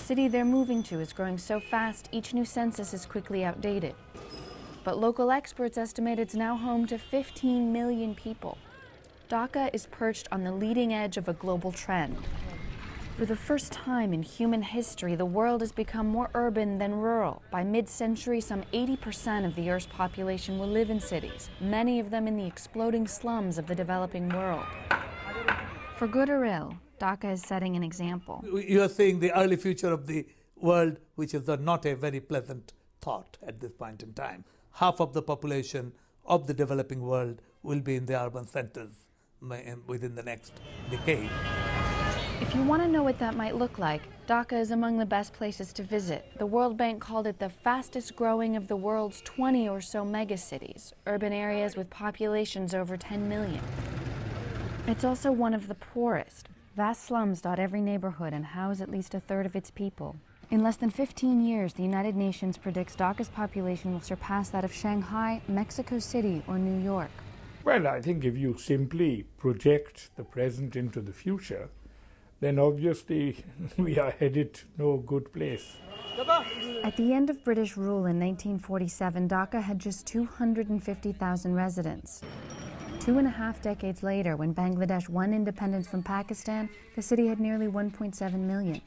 city they're moving to is growing so fast, each new census is quickly outdated. But local experts estimate it's now home to 15 million people. Dhaka is perched on the leading edge of a global trend. For the first time in human history, the world has become more urban than rural. By mid-century, some 80% of the Earth's population will live in cities, many of them in the exploding slums of the developing world. For good or ill, Dhaka is setting an example. You are seeing the early future of the world, which is not a very pleasant thought at this point in time. Half of the population of the developing world will be in the urban centers within the next decade. If you want to know what that might look like, Dhaka is among the best places to visit. The World Bank called it the fastest growing of the world's 20 or so megacities, urban areas with populations over 10 million. It's also one of the poorest. Vast slums dot every neighborhood and house at least a third of its people. In less than 15 years, the United Nations predicts Dhaka's population will surpass that of Shanghai, Mexico City, or New York. Well, I think if you simply project the present into the future, then obviously we are headed to no good place. At the end of British rule in 1947, Dhaka had just 250,000 residents. 2.5 decades later, when Bangladesh won independence from Pakistan, the city had nearly 1.7 million.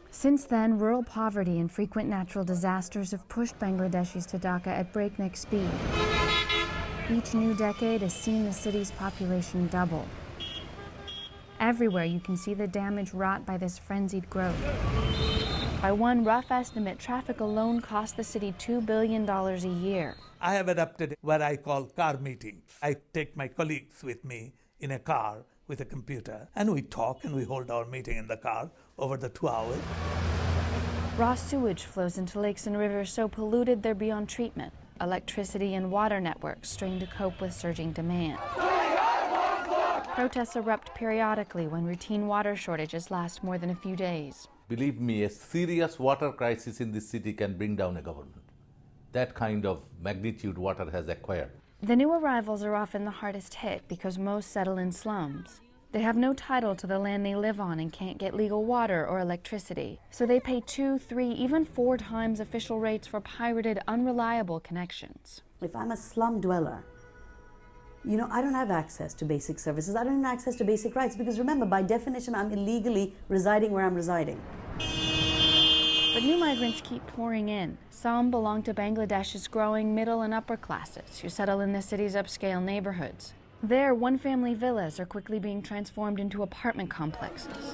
Since then, rural poverty and frequent natural disasters have pushed Bangladeshis to Dhaka at breakneck speed. Each new decade has seen the city's population double. Everywhere you can see the damage wrought by this frenzied growth. By one rough estimate, traffic alone cost the city $2 billion a year. I have adopted what I call car meetings. I take my colleagues with me in a car with a computer, and we talk and we hold our meeting in the car over the 2 hours. Raw sewage flows into lakes and rivers so polluted they're beyond treatment. Electricity and water networks strain to cope with surging demand. Protests erupt periodically when routine water shortages last more than a few days. Believe me, a serious water crisis in this city can bring down a government. That kind of magnitude water has acquired. The new arrivals are often the hardest hit because most settle in slums. They have no title to the land they live on and can't get legal water or electricity. So they pay 2, 3, even 4 times official rates for pirated, unreliable connections. If I'm a slum dweller, I don't have access to basic services. I don't have access to basic rights because remember, by definition, I'm illegally residing where I'm residing. But new migrants keep pouring in. Some belong to Bangladesh's growing middle and upper classes who settle in the city's upscale neighborhoods. There, one-family villas are quickly being transformed into apartment complexes.